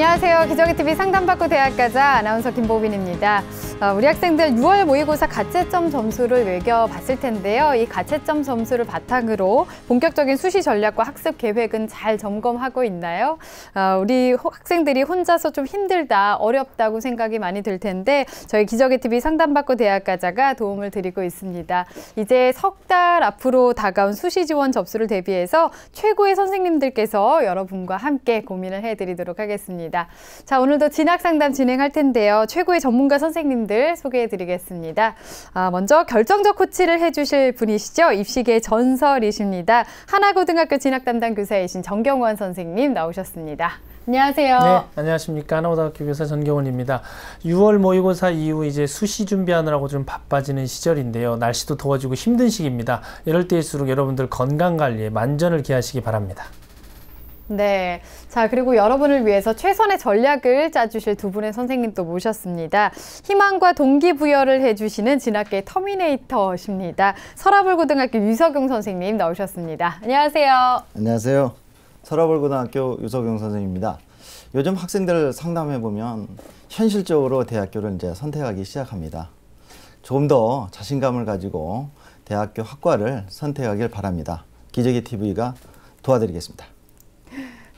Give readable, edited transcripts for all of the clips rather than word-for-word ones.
안녕하세요. 기저귀TV 상담받고 대학 가자 아나운서 김보빈입니다. 우리 학생들 6월 모의고사 가채점 점수를 매겨봤을 텐데요. 이 가채점 점수를 바탕으로 본격적인 수시 전략과 학습 계획은 잘 점검하고 있나요? 우리 학생들이 혼자서 좀 힘들다, 어렵다고 생각이 많이 들 텐데 저희 기저귀TV 상담받고 대학 가자가 도움을 드리고 있습니다. 이제 석 달 앞으로 다가온 수시 지원 접수를 대비해서 최고의 선생님들께서 여러분과 함께 고민을 해드리도록 하겠습니다. 자, 오늘도 진학 상담 진행할 텐데요. 최고의 전문가 선생님들 소개해드리겠습니다. 먼저 결정적 코치를 해주실 분이시죠. 입시계 전설이십니다. 하나고등학교 진학 담당 교사이신 정경원 선생님 나오셨습니다. 안녕하세요. 네, 안녕하십니까. 하나고등학교 교사 전경원입니다. 6월 모의고사 이후 이제 수시 준비하느라고 좀 바빠지는 시절인데요. 날씨도 더워지고 힘든 시기입니다. 이럴 때일수록 여러분들 건강관리에 만전을 기하시기 바랍니다. 네. 자, 그리고 여러분을 위해서 최선의 전략을 짜주실 두 분의 선생님 또 모셨습니다. 희망과 동기부여를 해주시는 진학계 터미네이터십니다. 서라벌고등학교 유석용 선생님 나오셨습니다. 안녕하세요. 안녕하세요. 서라벌고등학교 유석용 선생님입니다. 요즘 학생들 상담해보면 현실적으로 대학교를 이제 선택하기 시작합니다. 조금 더 자신감을 가지고 대학교 학과를 선택하길 바랍니다. 기저귀TV가 도와드리겠습니다.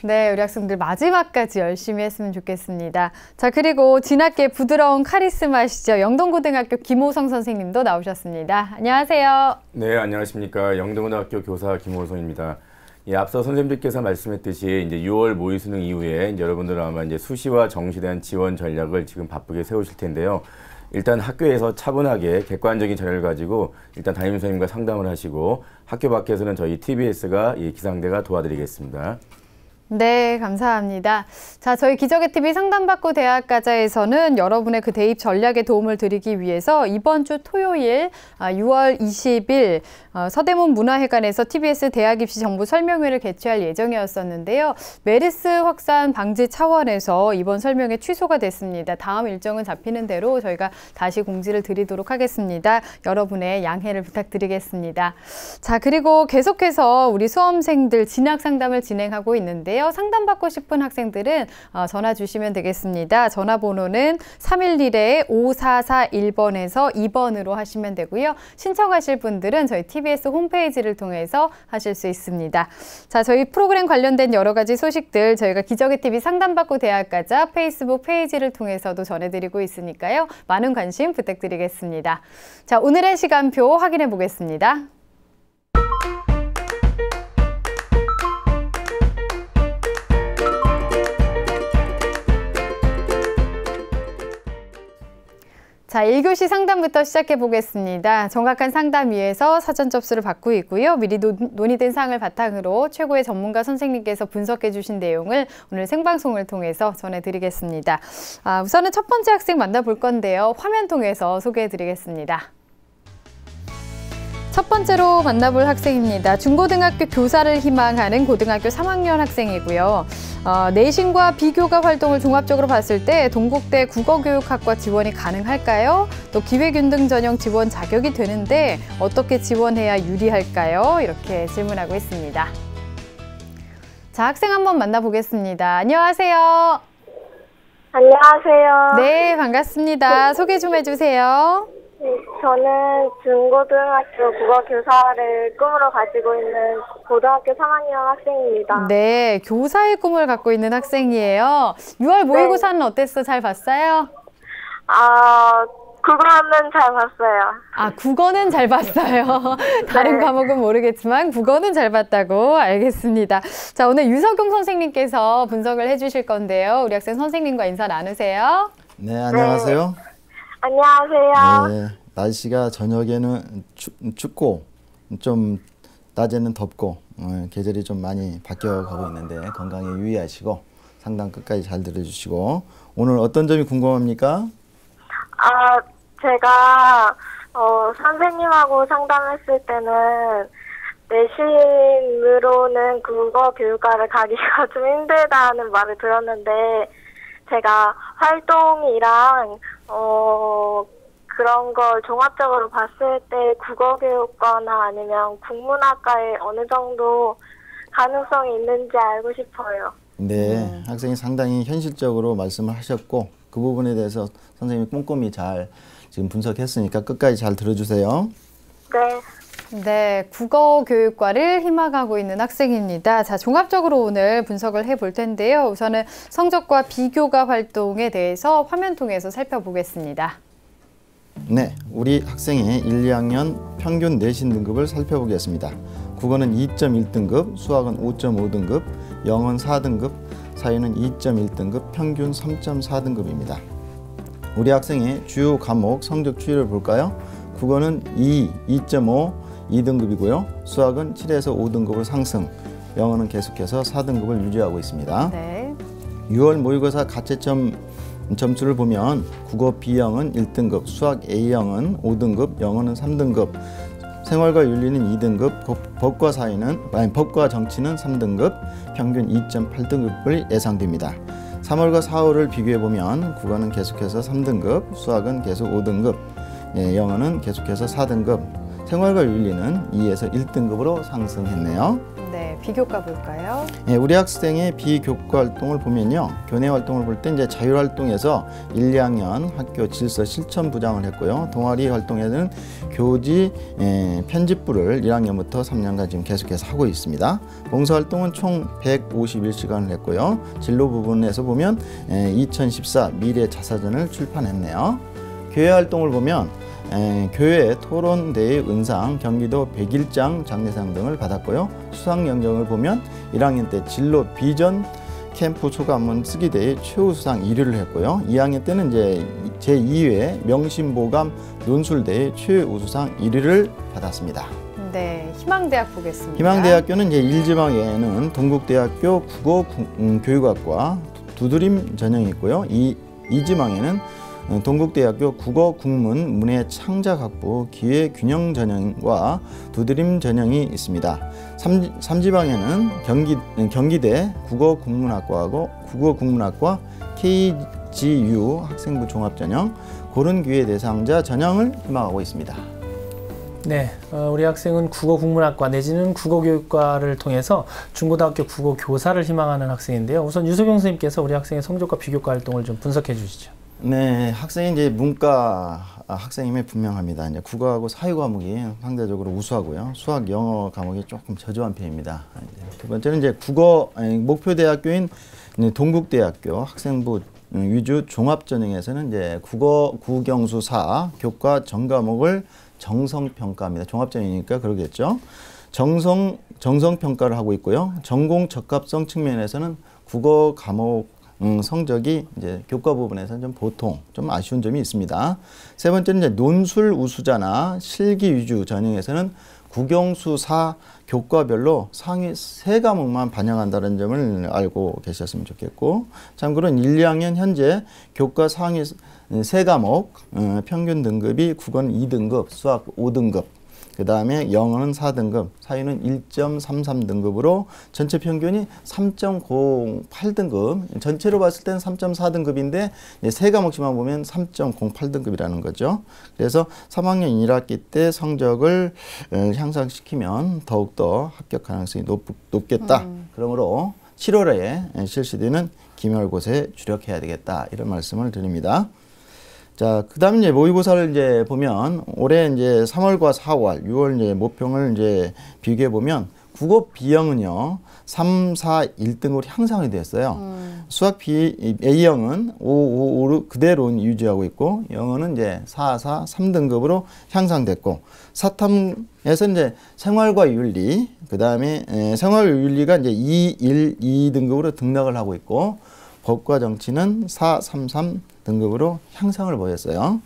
네, 우리 학생들 마지막까지 열심히 했으면 좋겠습니다. 자, 그리고 진학계 부드러운 카리스마시죠. 영동고등학교 김호성 선생님도 나오셨습니다. 안녕하세요. 네, 안녕하십니까. 영동고등학교 교사 김호성입니다. 앞서 선생님들께서 말씀했듯이 이제 6월 모의 수능 이후에 이제 여러분들은 아마 이제 수시와 정시에 대한 지원 전략을 지금 바쁘게 세우실 텐데요. 일단 학교에서 차분하게 객관적인 자료를 가지고 일단 담임 선생님과 상담을 하시고 학교 밖에서는 저희 TBS가 기상대가 도와드리겠습니다. 네, 감사합니다. 자, 저희 기저귀TV 상담받고 대학 가자에서는 여러분의 그 대입 전략에 도움을 드리기 위해서 이번 주 토요일 6월 20일 서대문 문화회관에서 TBS 대학 입시 정보 설명회를 개최할 예정이었었는데요. 메르스 확산 방지 차원에서 이번 설명회 취소가 됐습니다. 다음 일정은 잡히는 대로 저희가 다시 공지를 드리도록 하겠습니다. 여러분의 양해를 부탁드리겠습니다. 자, 그리고 계속해서 우리 수험생들 진학 상담을 진행하고 있는데 상담받고 싶은 학생들은 전화 주시면 되겠습니다. 전화번호는 311-5441번에서 2번으로 하시면 되고요. 신청하실 분들은 저희 TBS 홈페이지를 통해서 하실 수 있습니다. 자, 저희 프로그램 관련된 여러 가지 소식들 저희가 기저귀TV 상담받고 대학 가자 페이스북 페이지를 통해서도 전해드리고 있으니까요. 많은 관심 부탁드리겠습니다. 자, 오늘의 시간표 확인해 보겠습니다. 자, 1교시 상담부터 시작해 보겠습니다. 정확한 상담 위해서 사전 접수를 받고 있고요. 미리 논의된 사항을 바탕으로 최고의 전문가 선생님께서 분석해 주신 내용을 오늘 생방송을 통해서 전해드리겠습니다. 우선은 첫 번째 학생 만나볼 건데요. 화면 통해서 소개해 드리겠습니다. 첫 번째로 만나볼 학생입니다. 중고등학교 교사를 희망하는 고등학교 3학년 학생이고요. 내신과 비교과 활동을 종합적으로 봤을 때 동국대 국어교육학과 지원이 가능할까요? 또 기회균등 전형 지원 자격이 되는데 어떻게 지원해야 유리할까요? 이렇게 질문하고 있습니다. 자, 학생 한번 만나보겠습니다. 안녕하세요. 안녕하세요. 네, 반갑습니다. 소개 좀 해주세요. 네, 저는 중고등학교 국어교사를 꿈으로 가지고 있는 고등학교 3학년 학생입니다. 네, 교사의 꿈을 갖고 있는 학생이에요. 6월 모의고사는 어땠어? 잘 봤어요? 국어는 잘 봤어요. 국어는 잘 봤어요. 다른 과목은 모르겠지만 국어는 잘 봤다고 알겠습니다. 자, 오늘 유석용 선생님께서 분석을 해주실 건데요. 우리 학생 선생님과 인사 나누세요. 네, 안녕하세요. 안녕하세요. 네, 날씨가 저녁에는 춥고 좀 낮에는 덥고 계절이 좀 많이 바뀌어가고 있는데 건강에 유의하시고 상담 끝까지 잘 들어주시고 오늘 어떤 점이 궁금합니까? 제가 선생님하고 상담했을 때는 내신으로는 국어 교육과를 가기가 좀 힘들다는 말을 들었는데 제가 활동이랑 그런 걸 종합적으로 봤을 때 국어교육과나 아니면 국문학과에 어느 정도 가능성이 있는지 알고 싶어요. 네, 학생이 상당히 현실적으로 말씀을 하셨고 그 부분에 대해서 선생님이 꼼꼼히 잘 지금 분석했으니까 끝까지 잘 들어주세요. 네. 네, 국어교육과를 희망하고 있는 학생입니다. 자, 종합적으로 오늘 분석을 해볼 텐데요. 우선은 성적과 비교과 활동에 대해서 화면 통해서 살펴보겠습니다. 네, 우리 학생의 1, 2학년 평균 내신 등급을 살펴보겠습니다. 국어는 2.1등급, 수학은 5.5등급, 영어는 4등급, 사회는 2.1등급, 평균 3.4등급입니다. 우리 학생의 주요 과목 성적 추이를 볼까요? 국어는 2.5, 2등급이고요. 수학은 7에서 5등급을 상승, 영어는 계속해서 4등급을 유지하고 있습니다. 네. 6월 모의고사 가채점 점수를 보면 국어 B형은 1등급, 수학 A형은 5등급, 영어는 3등급, 생활과 윤리는 2등급, 법과 정치는 3등급, 평균 2.8등급을 예상됩니다. 3월과 4월을 비교해보면 국어는 계속해서 3등급, 수학은 계속 5등급, 영어는 계속해서 4등급, 생활과 윤리는 2에서 1등급으로 상승했네요. 네, 비교과 볼까요? 우리 학생의 비교과 활동을 보면요. 교내 활동을 볼 때 이제 자율활동에서 1, 2학년 학교 질서 실천 부장을 했고요. 동아리 활동에는 교지 편집부를 1학년부터 3년간 지금 계속해서 하고 있습니다. 봉사활동은 총 151시간을 했고요. 진로 부분에서 보면 2014 미래 자사전을 출판했네요. 교회 활동을 보면 교회 토론대회 은상, 경기도 백일장 장례상 등을 받았고요. 수상영정을 보면 1학년 때 진로 비전 캠프 소감문 쓰기대회 최우수상 1위를 했고요. 2학년 때는 이제 제2회 명심보감 논술대회 최우수상 1위를 받았습니다. 네, 희망대학 보겠습니다. 희망대학교는 이제 1지망에는 동국대학교 국어교육학과 두드림 전형이 있고요. 2지망에는 동국대학교 국어국문 문해창작학부 기회균형 전형과 두드림 전형이 있습니다. 3지방에는 경기대 국어국문학과하고 국어국문학과 KGU 학생부 종합전형 고른기회 대상자 전형을 희망하고 있습니다. 네, 우리 학생은 국어국문학과 내지는 국어교육과를 통해서 중고등학교 국어교사를 희망하는 학생인데요. 우선 유석영 선생님께서 우리 학생의 성적과 비교과 활동을 좀 분석해 주시죠. 네, 학생이 이제 문과 학생임에 분명합니다. 이제 국어하고 사회 과목이 상대적으로 우수하고요. 수학, 영어 과목이 조금 저조한 편입니다. 두 번째는 이제 목표 대학교인 동국대학교 학생부 위주 종합전형에서는 이제 국어 국영수 4 교과 전 과목을 정성평가합니다. 종합전형이니까 그러겠죠. 정성평가를 하고 있고요. 전공 적합성 측면에서는 국어 과목 성적이 이제 교과 부분에서는 좀 보통 좀 아쉬운 점이 있습니다. 세 번째는 이제 논술 우수자나 실기 위주 전형에서는 국영수 4 교과별로 상위 3과목만 반영한다는 점을 알고 계셨으면 좋겠고, 참고로 1, 2학년 현재 교과 상위 3과목 평균 등급이 국어는 2등급, 수학 5등급, 그 다음에 영어는 4등급, 사회는 1.33등급으로 전체 평균이 3.08등급, 전체로 봤을 때는 3.4등급인데 세 과목씩만 보면 3.08등급이라는 거죠. 그래서 3학년 1학기 때 성적을 향상시키면 더욱더 합격 가능성이 높겠다. 그러므로 7월에 실시되는 기말고사에 주력해야 되겠다, 이런 말씀을 드립니다. 자, 그 다음에 이제 모의고사를 이제 보면 올해 이제 3월과 4월, 6월 이제 모평을 이제 비교해 보면 국어 B형은요, 3, 4, 1등으로 향상이 됐어요. 수학 A형은 5, 5, 5 그대로 유지하고 있고, 영어는 이제 4, 4, 3등급으로 향상됐고, 사탐에서 이제 생활과 윤리, 그 다음에 생활과 윤리가 이제 2, 1, 2등급으로 등락을 하고 있고, 법과 정치는 4, 3, 3 등급으로 향상을 보였어요.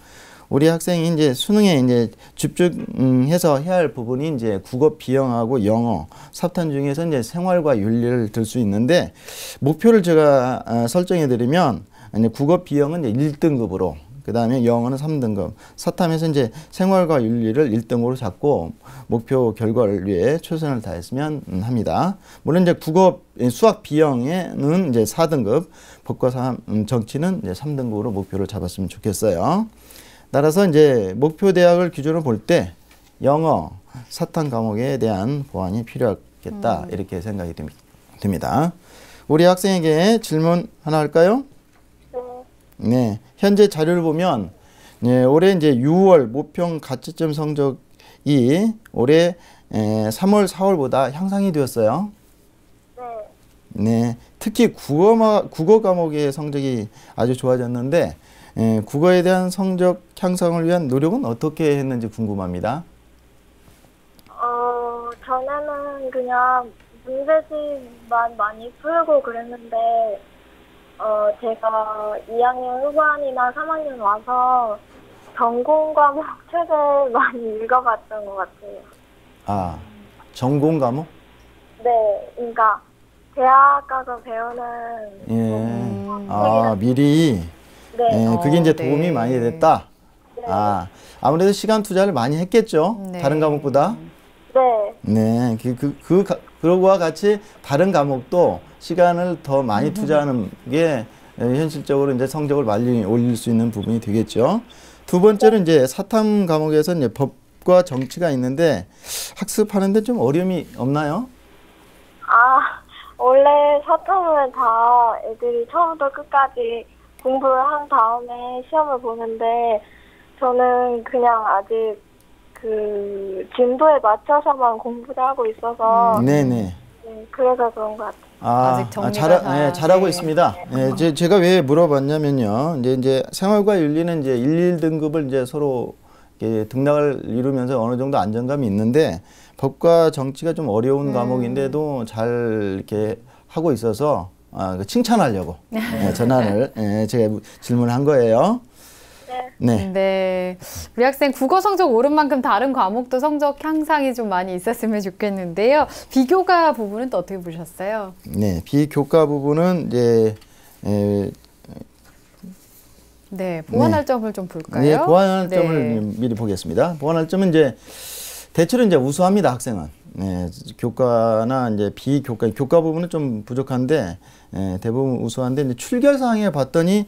우리 학생이 이제 수능에 이제 집중해서 해야 할 부분이 이제 국어 B형하고 영어, 사탐 중에서 이제 생활과 윤리를 들 수 있는데, 목표를 제가 설정해 드리면 이제 국어 B형은 이제 1등급으로, 그 다음에 영어는 3등급, 사탐에서 이제 생활과 윤리를 1등으로 잡고 목표 결과를 위해 최선을 다했으면 합니다. 물론 이제 수학 B형에는 이제 4등급, 법과 정치는 이제 3등급으로 목표를 잡았으면 좋겠어요. 따라서 이제 목표 대학을 기준으로 볼 때 영어, 사탐 과목에 대한 보완이 필요하겠다, 이렇게 생각이 듭니다. 우리 학생에게 질문 하나 할까요? 네. 현재 자료를 보면 네, 올해 이제 6월 모평 가채점 성적이 올해 3월, 4월보다 향상이 되었어요. 네. 특히 국어 과목의 성적이 아주 좋아졌는데 국어에 대한 성적 향상을 위한 노력은 어떻게 했는지 궁금합니다. 전에는 그냥 문제집만 많이 풀고 그랬는데 제가 2학년 후반이나 3학년 와서 전공 과목 책을 많이 읽어봤던 것 같아요. 아, 전공 과목? 네, 그러니까 대학 가서 배우는 미리 네. 그게 이제 도움이 많이 됐다. 네. 아무래도 시간 투자를 많이 했겠죠. 네. 다른 과목보다. 네. 네, 그거와 같이 다른 과목도 시간을 더 많이 투자하는 게 현실적으로 이제 성적을 많이 올릴 수 있는 부분이 되겠죠. 두 번째는 이제 사탐 과목에서 이제 법과 정치가 있는데 학습하는데 좀 어려움이 없나요? 원래 사탐은 다 애들이 처음부터 끝까지 공부를 한 다음에 시험을 보는데 저는 그냥 아직 그 진도에 맞춰서만 공부를 하고 있어서 네네. 네, 그래서 그런 것 같아요. 아직 정리가 잘하고 있습니다. 네, 제가 왜 물어봤냐면요. 이제 생활과 윤리는 이제 1등급을 이제 서로 등락을 이루면서 어느 정도 안정감이 있는데 법과 정치가 좀 어려운 과목인데도 잘 이렇게 하고 있어서 칭찬하려고 전화를 제가 질문한 거예요. 네. 우리 학생 국어 성적 오른 만큼 다른 과목도 성적 향상이 좀 많이 있었으면 좋겠는데요. 비교과 부분은 또 어떻게 보셨어요? 네, 비교과 부분은 이제 보완할 점을 좀 볼까요? 네, 보완할 점을 미리 보겠습니다. 보완할 점은 이제 대체로 이제 우수합니다, 학생은. 네, 교과나 이제 비교과, 교과 부분은 좀 부족한데 대부분 우수한데 이제 출결사항에 봤더니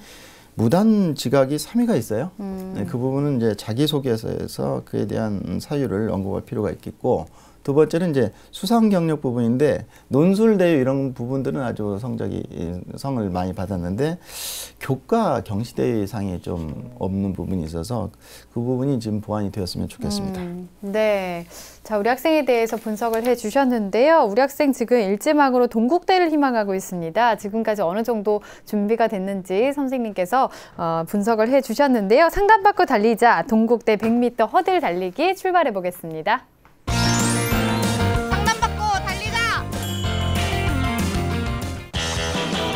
무단 지각이 3위가 있어요. 네, 그 부분은 이제 자기소개서에서 그에 대한 사유를 언급할 필요가 있겠고, 두 번째는 이제 수상 경력 부분인데 논술대회 이런 부분들은 아주 성을 많이 받았는데 교과 경시대회상이 좀 없는 부분이 있어서 그 부분이 지금 보완이 되었으면 좋겠습니다. 네. 자, 우리 학생에 대해서 분석을 해 주셨는데요. 우리 학생 지금 일지망으로 동국대를 희망하고 있습니다. 지금까지 어느 정도 준비가 됐는지 선생님께서 분석을 해 주셨는데요. 상담받고 달리자 동국대 100m 허들 달리기 출발해 보겠습니다.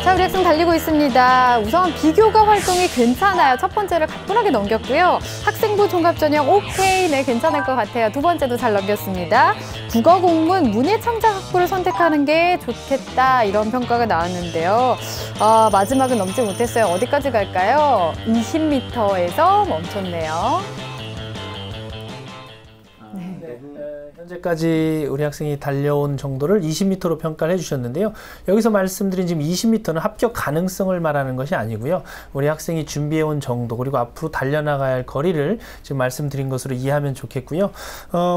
자, 우리 학생 달리고 있습니다. 우선 비교과 활동이 괜찮아요. 첫 번째를 가뿐하게 넘겼고요. 학생부 종합전형 오케이, 네, 괜찮을 것 같아요. 두 번째도 잘 넘겼습니다. 국어 공문 문예창작학부를 선택하는 게 좋겠다, 이런 평가가 나왔는데요. 마지막은 넘지 못했어요. 어디까지 갈까요? 20m에서 멈췄네요. 현재까지 우리 학생이 달려온 정도를 20m로 평가를 해주셨는데요. 여기서 말씀드린 지금 20m는 합격 가능성을 말하는 것이 아니고요. 우리 학생이 준비해온 정도 그리고 앞으로 달려나가야 할 거리를 지금 말씀드린 것으로 이해하면 좋겠고요.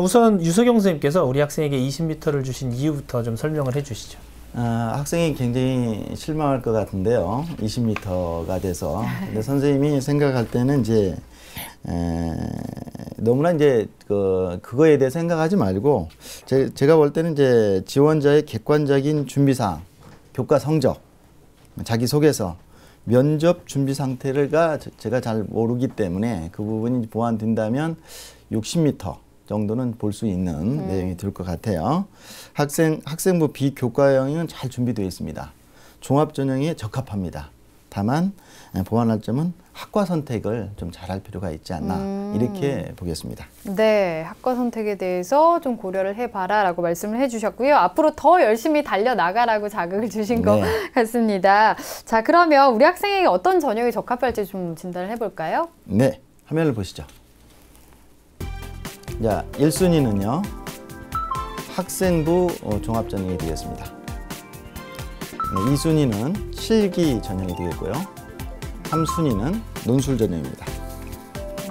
우선 유석영 선생님께서 우리 학생에게 20m를 주신 이유부터 좀 설명을 해주시죠. 학생이 굉장히 실망할 것 같은데요. 20m가 돼서. 근데 선생님이 생각할 때는 이제 너무나 이제 그거에 대해 생각하지 말고 제가 볼 때는 이제 지원자의 객관적인 준비사항, 교과 성적, 자기소개서, 면접 준비 상태가 제가 잘 모르기 때문에 그 부분이 보완된다면 60m 정도는 볼 수 있는 내용이 될 것 같아요. 학생부 비교과형은 잘 준비되어 있습니다. 종합전형에 적합합니다. 다만 보완할 점은 학과 선택을 좀 잘할 필요가 있지 않나 이렇게 보겠습니다. 네, 학과 선택에 대해서 좀 고려를 해봐라 라고 말씀을 해주셨고요. 앞으로 더 열심히 달려나가라고 자극을 주신 것 같습니다. 자, 그러면 우리 학생에게 어떤 전형이 적합할지 좀 진단을 해볼까요? 네, 화면을 보시죠. 자, 1순위는요. 학생부 종합전형이 되겠습니다. 네, 2순위는 실기 전형이 되겠고요. 3순위는 논술 전형입니다.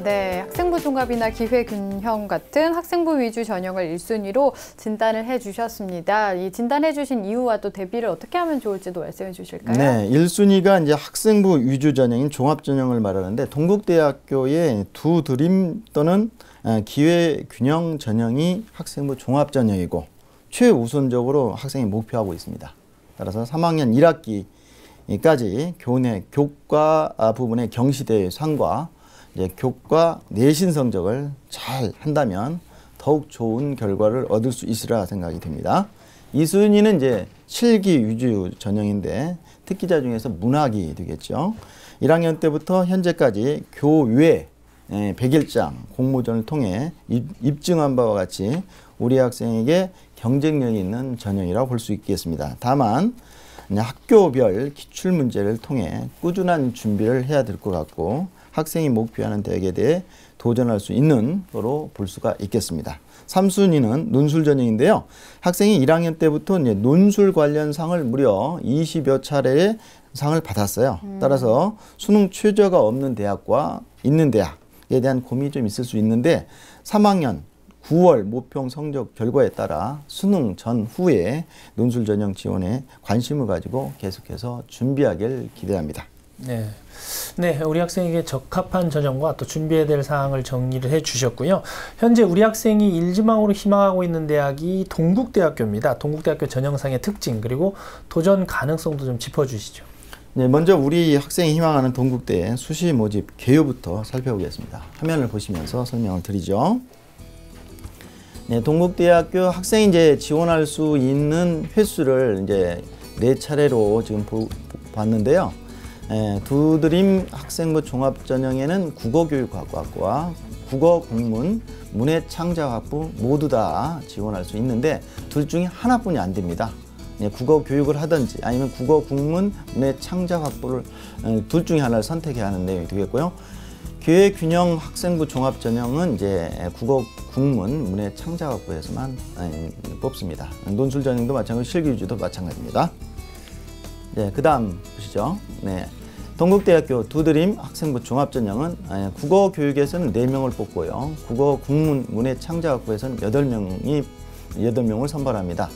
네, 학생부 종합이나 기회균형 같은 학생부 위주 전형을 1순위로 진단을 해주셨습니다. 이 진단해 주신 이유와 또 대비를 어떻게 하면 좋을지도 말씀해 주실까요? 네, 1순위가 이제 학생부 위주 전형인 종합 전형을 말하는데 동국대학교의 두 드림 또는 기회균형 전형이 학생부 종합 전형이고 최우선적으로 학생이 목표하고 있습니다. 따라서 3학년 1학기까지 교내 교과 부분의 경시대회 상과 이제 교과 내신 성적을 잘 한다면 더욱 좋은 결과를 얻을 수 있으리라 생각이 됩니다. 2순위는 이제 실기 위주 전형인데 특기자 중에서 문학이 되겠죠. 1학년 때부터 현재까지 교외 100일장 공모전을 통해 입증한 바와 같이 우리 학생에게 경쟁력이 있는 전형이라고 볼 수 있겠습니다. 다만 학교별 기출문제를 통해 꾸준한 준비를 해야 될 것 같고 학생이 목표하는 대학에 대해 도전할 수 있는 거로 볼 수가 있겠습니다. 3순위는 논술 전형인데요. 학생이 1학년 때부터 이제 논술 관련 상을 무려 20여 차례의 상을 받았어요. 따라서 수능 최저가 없는 대학과 있는 대학에 대한 고민이 좀 있을 수 있는데 3학년 9월 모평 성적 결과에 따라 수능 전후에 논술 전형 지원에 관심을 가지고 계속해서 준비하길 기대합니다. 네. 네, 우리 학생에게 적합한 전형과 또 준비해야 될 사항을 정리를 해 주셨고요. 현재 우리 학생이 일지망으로 희망하고 있는 대학이 동국대학교입니다. 동국대학교 전형상의 특징 그리고 도전 가능성도 좀 짚어주시죠. 네, 먼저 우리 학생이 희망하는 동국대 수시 모집 개요부터 살펴보겠습니다. 화면을 보시면서 설명을 드리죠. 네, 동국대학교 학생이 이제 지원할 수 있는 횟수를 이제 4차례로 지금 봤는데요. 두 드림 학생부 종합 전형에는 국어교육학과와 국어국문, 문해창작학부 모두 다 지원할 수 있는데 둘 중에 하나뿐이 안 됩니다. 국어교육을 하든지 아니면 국어국문, 문해창작학부를 둘 중에 하나를 선택해야 하는 내용이 되겠고요. 기회균형 학생부 종합 전형은 이제 국어국문, 문해창작학부에서만 뽑습니다. 논술 전형도 마찬가지고 실기 위주도 마찬가지입니다. 네, 그 다음 보시죠. 네, 동국대학교 두 드림 학생부 종합 전형은 국어교육에서는 4명을 뽑고요. 국어국문, 문해창작학부에서는 8명을 선발합니다.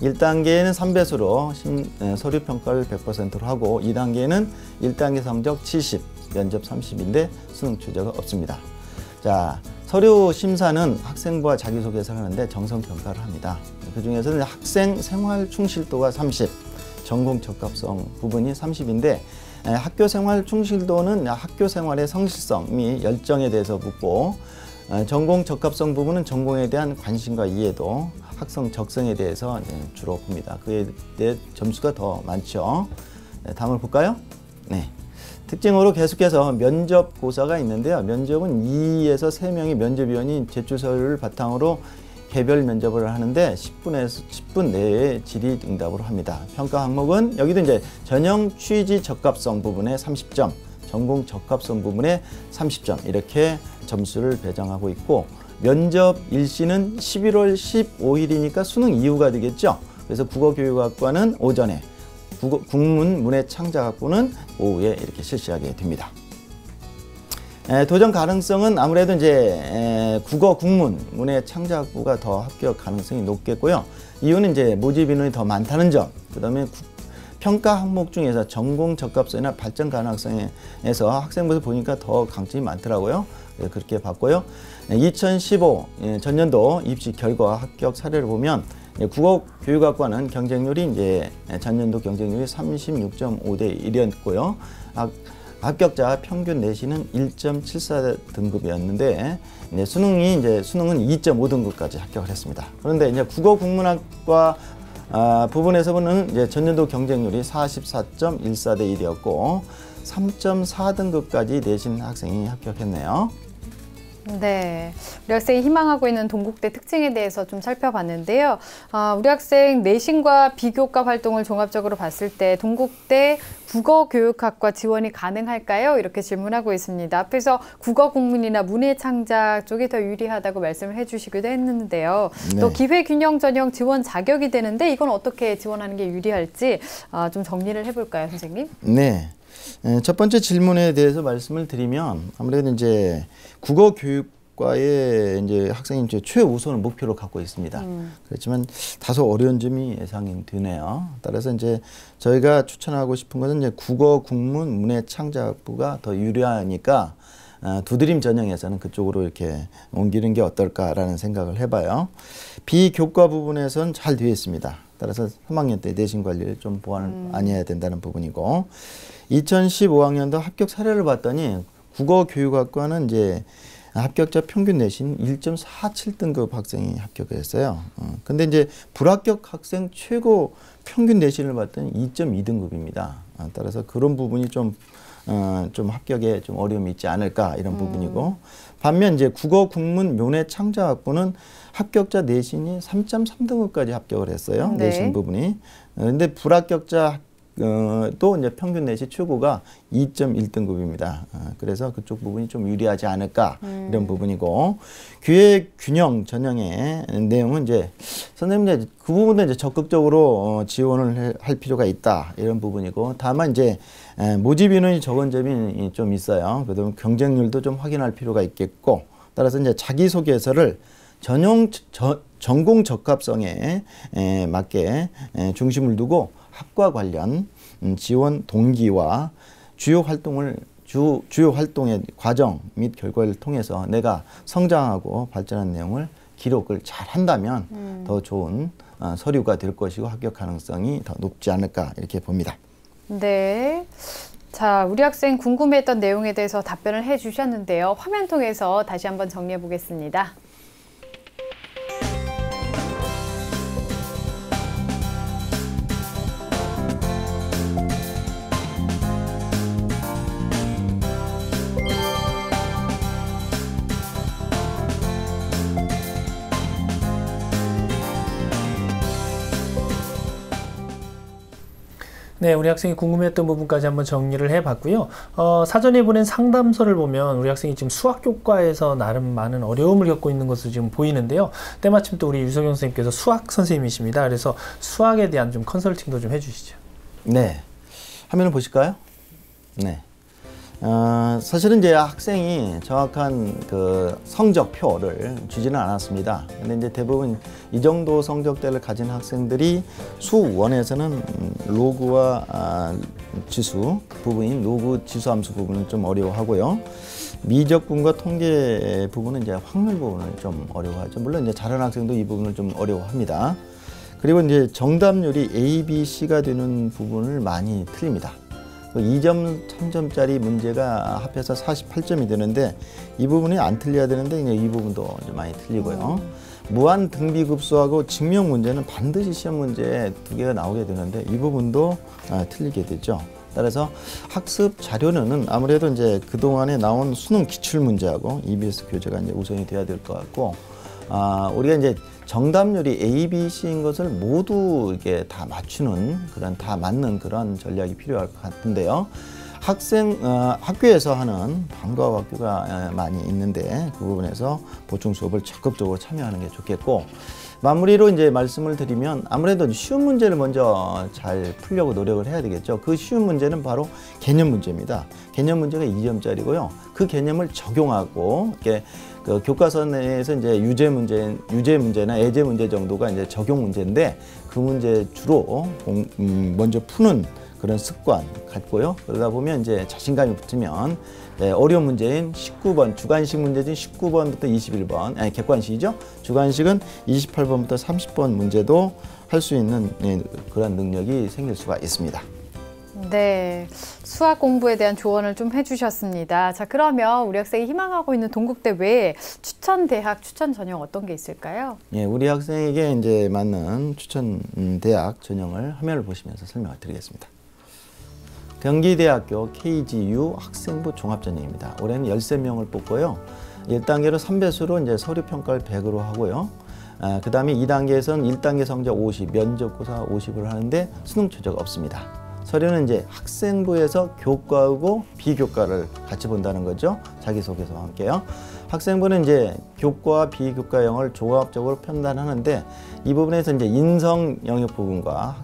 1단계에는 3배수로 서류평가를 100%로 하고 2단계에는 1단계 성적 70, 면접 30인데 수능 최저가 없습니다. 자, 서류 심사는 학생부와 자기소개서를 하는데 정성평가를 합니다. 그 중에서는 학생 생활 충실도가 30, 전공 적합성 부분이 30인데 학교 생활 충실도는 학교 생활의 성실성 및 열정에 대해서 묻고 전공 적합성 부분은 전공에 대한 관심과 이해도, 학성 적성에 대해서 주로 봅니다. 그에 대해 점수가 더 많죠. 다음을 볼까요? 네. 특징으로 계속해서 면접고사가 있는데요. 면접은 2에서 3명의 면접위원이 제출 서류를 바탕으로 개별 면접을 하는데 10분 내에 질의 응답으로 합니다. 평가 항목은 여기도 이제 전형 취지 적합성 부분에 30점, 전공 적합성 부분에 30점 이렇게 점수를 배정하고 있고 면접 일시는 11월 15일이니까 수능 이후가 되겠죠. 그래서 국어교육학과는 오전에, 국문, 문해창작학부는 오후에 이렇게 실시하게 됩니다. 도전 가능성은 아무래도 이제 국어, 국문, 문해창작학부가 더 합격 가능성이 높겠고요. 이유는 이제 모집 인원이 더 많다는 점, 그 다음에 평가 항목 중에서 전공 적합성이나 발전 가능성에서 학생부에서 보니까 더 강점이 많더라고요. 그렇게 봤고요. 2015 전년도 입시 결과 합격 사례를 보면 국어교육학과는 경쟁률이 이제 전년도 경쟁률이 36.5대 1이었고요. 합격자 평균 내신은 1.74 등급이었는데 수능은 2.5등급까지 합격을 했습니다. 그런데 이제 국어국문학과 부분에서 보는 이제 전년도 경쟁률이 44.14대 1이었고 3.4등급까지 내신 학생이 합격했네요. 네, 우리 학생이 희망하고 있는 동국대 특징에 대해서 좀 살펴봤는데요. 우리 학생 내신과 비교과 활동을 종합적으로 봤을 때 동국대 국어교육학과 지원이 가능할까요? 이렇게 질문하고 있습니다. 앞에서 국어국문이나 문해창작 쪽이 더 유리하다고 말씀을 해주시기도 했는데요. 네. 또 기회균형 전형 지원 자격이 되는데 이건 어떻게 지원하는 게 유리할지 좀 정리를 해볼까요, 선생님? 네. 첫 번째 질문에 대해서 말씀을 드리면 아무래도 이제 국어 교육과의 이제 학생이 이제 최우선을 목표로 갖고 있습니다. 그렇지만 다소 어려운 점이 예상이 되네요. 따라서 이제 저희가 추천하고 싶은 것은 이제 국어 국문 문해 창작부가 더 유리하니까 두드림 전형에서는 그쪽으로 이렇게 옮기는 게 어떨까라는 생각을 해봐요. 비교과 부분에선 잘 되어 있습니다. 따라서 3학년 때 내신 관리를 좀 보완을 많이 해야 된다는 부분이고 2015학년도 합격 사례를 봤더니 국어교육학과는 이제 합격자 평균 내신 1.47등급 학생이 합격을 했어요. 근데 이제 불합격 학생 최고 평균 내신을 봤더니 2.2등급입니다. 따라서 그런 부분이 좀 합격에 좀 어려움이 있지 않을까 이런 부분이고 반면 이제 국어 국문 교내 창작학부는 합격자 내신이 3.3등급까지 합격을 했어요. 네. 내신 부분이. 근데 불합격자 또 이제 평균 내신 최고가 2.1등급입니다. 그래서 그쪽 부분이 좀 유리하지 않을까 이런 부분이고 기획 균형 전형의 내용은 이제 선생님 이제 그 부분도 이제 적극적으로 지원을 할 필요가 있다 이런 부분이고 다만 이제 모집 인원이 적은 점이 좀 있어요. 그다음에 경쟁률도 좀 확인할 필요가 있겠고 따라서 이제 자기소개서를 전공 적합성에 맞게 중심을 두고 학과 관련 지원 동기와 주요 활동의 과정 및 결과를 통해서 내가 성장하고 발전한 내용을 기록을 잘 한다면 더 좋은 서류가 될 것이고 합격 가능성이 더 높지 않을까 이렇게 봅니다. 네. 자, 우리 학생 궁금했던 내용에 대해서 답변을 해주셨는데요. 화면 통해서 다시 한번 정리해 보겠습니다. 네, 우리 학생이 궁금했던 부분까지 한번 정리를 해봤고요. 사전에 보낸 상담서를 보면 우리 학생이 지금 수학 교과에서 나름 많은 어려움을 겪고 있는 것으로 지금 보이는데요. 때마침 또 우리 유석영 선생님께서 수학 선생님이십니다. 그래서 수학에 대한 좀 컨설팅도 좀 해주시죠. 네, 화면을 보실까요? 네. 사실은 이제 학생이 정확한 그 성적표를 주지는 않았습니다. 근데 이제 대부분 이 정도 성적대를 가진 학생들이 수원에서는 로그와 지수 부분인 로그 지수 함수 부분은 좀 어려워하고요. 미적분과 통계 부분은 이제 확률 부분을 좀 어려워하죠. 물론 이제 잘하는 학생도 이 부분을 좀 어려워합니다. 그리고 이제 정답률이 A, B, C가 되는 부분을 많이 틀립니다. 2점, 3점짜리 문제가 합해서 48점이 되는데 이 부분이 안 틀려야 되는데 이 부분도 좀 많이 틀리고요. 무한 등비급수하고 증명 문제는 반드시 시험 문제에 2개가 나오게 되는데 이 부분도 틀리게 되죠. 따라서 학습 자료는 아무래도 이제 그동안에 나온 수능 기출 문제하고 EBS 교재가 이제 우선이 돼야 될 것 같고 우리가 이제 정답률이 A, B, C인 것을 모두 이게 다 맞추는 그런 다 맞는 그런 전략이 필요할 것 같은데요. 학교에서 하는 방과후 학교가 많이 있는데 그 부분에서 보충 수업을 적극적으로 참여하는 게 좋겠고 마무리로 이제 말씀을 드리면 아무래도 쉬운 문제를 먼저 잘 풀려고 노력을 해야 되겠죠. 그 쉬운 문제는 바로 개념 문제입니다. 개념 문제가 2점짜리고요. 그 개념을 적용하고 이렇게 그 교과서 내에서 이제 유제 문제나 예제 문제 정도가 이제 적용 문제인데 그 문제 주로 먼저 푸는 그런 습관 갖고요. 그러다 보면 이제 자신감이 붙으면 어려운 문제인 19번 주관식 문제진 19번부터 21번 아니 객관식이죠. 주관식은 28번부터 30번 문제도 할 수 있는 그런 능력이 생길 수가 있습니다. 네, 수학 공부에 대한 조언을 좀 해주셨습니다. 자, 그러면 우리 학생이 희망하고 있는 동국대 외에 추천 대학, 추천 전형 어떤 게 있을까요? 예, 우리 학생에게 이제 맞는 추천 대학 전형을 화면을 보시면서 설명을 드리겠습니다. 경기대학교 KGU 학생부 종합전형입니다. 올해는 13명을 뽑고요. 1단계로 3배수로 이제 서류평가를 100으로 하고요. 그 다음에 2단계에서는 1단계 성적 50, 면접고사 50을 하는데 수능 최저가 없습니다. 서류는 이제 학생부에서 교과하고 비교과를 같이 본다는 거죠. 자기소개서와 함께요. 학생부는 이제 교과, 비교과형을 종합적으로 편단하는데 이 부분에서 이제 인성 영역 부분과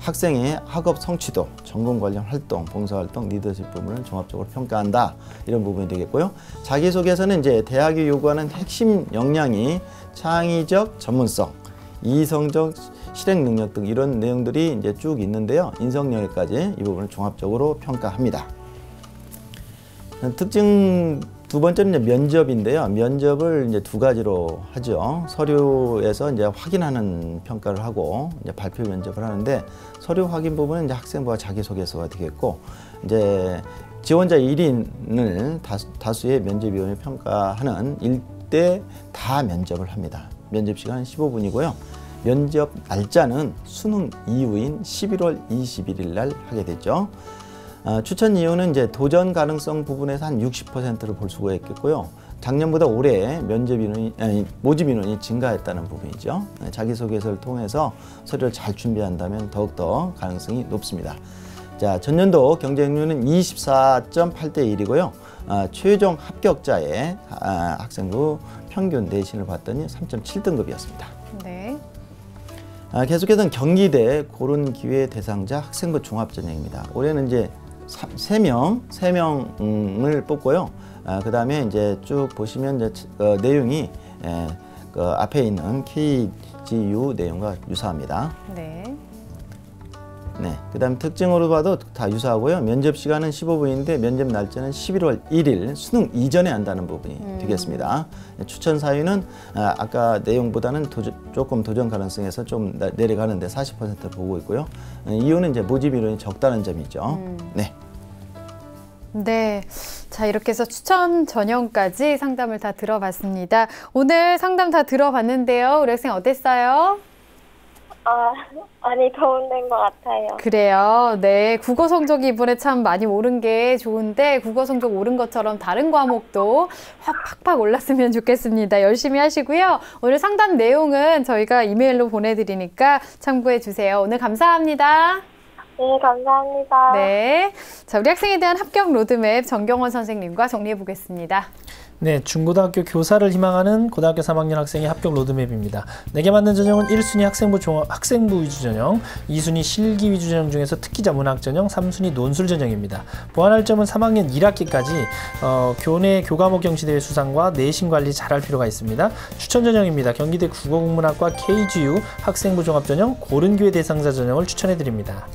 학생의 학업 성취도, 전공 관련 활동, 봉사활동, 리더십 부분을 종합적으로 평가한다. 이런 부분이 되겠고요. 자기소개서는 이제 대학이 요구하는 핵심 역량이 창의적 전문성, 이성적 실행 능력 등 이런 내용들이 이제 쭉 있는데요. 인성 영역까지 이 부분을 종합적으로 평가합니다. 특징 두 번째는 이제 면접인데요. 면접을 이제 두 가지로 하죠. 서류에서 이제 확인하는 평가를 하고 이제 발표 면접을 하는데, 서류 확인 부분은 이제 학생부와 자기소개서가 되겠고, 이제 지원자 1인을 다수의 면접위원이 평가하는 1대 다 면접을 합니다. 면접 시간은 15분이고요. 면접 날짜는 수능 이후인 11월 21일 날 하게 됐죠. 추천 이유는 이제 도전 가능성 부분에서 한 60%를 볼 수가 있겠고요. 작년보다 올해 모집 인원이 증가했다는 부분이죠. 자기소개서를 통해서 서류를 잘 준비한다면 더욱더 가능성이 높습니다. 자, 전년도 경쟁률은 24.8대 1이고요. 최종 합격자의 학생부 평균 내신을 봤더니 3.7등급이었습니다. 네. 계속해서 경기대 고른기회 대상자 학생부 종합전형입니다. 올해는 이제 3명을 뽑고요. 그 다음에 이제 쭉 보시면 이제 내용이 그 앞에 있는 KGU 내용과 유사합니다. 네. 네. 그 다음 특징으로 봐도 다 유사하고요. 면접 시간은 15분인데 면접 날짜는 11월 1일 수능 이전에 한다는 부분이 되겠습니다. 추천 사유는 아까 내용보다는 조금 도전 가능성에서 좀 내려가는데 40% 보고 있고요. 이유는 이제 모집 인원이 적다는 점이죠. 네. 네. 자, 이렇게 해서 추천 전형까지 상담을 다 들어봤습니다. 오늘 상담 다 들어봤는데요. 우리 학생 어땠어요? 많이 도움된 것 같아요. 그래요. 네. 국어 성적이 이번에 참 많이 오른 게 좋은데, 국어 성적 오른 것처럼 다른 과목도 확 팍팍 올랐으면 좋겠습니다. 열심히 하시고요. 오늘 상담 내용은 저희가 이메일로 보내드리니까 참고해 주세요. 오늘 감사합니다. 네, 감사합니다. 네. 자, 우리 학생에 대한 합격 로드맵 정경원 선생님과 정리해 보겠습니다. 네, 중고등학교 교사를 희망하는 고등학교 3학년 학생의 합격 로드맵입니다. 내게 맞는 전형은 1순위 학생부 위주 전형, 2순위 실기 위주 전형 중에서 특기자 문학 전형, 3순위 논술 전형입니다. 보완할 점은 3학년 1학기까지 교내 교과목 경시대회 수상과 내신 관리 잘할 필요가 있습니다. 추천 전형입니다. 경기대 국어국문학과 KGU 학생부 종합 전형, 고른기회 대상자 전형을 추천해 드립니다.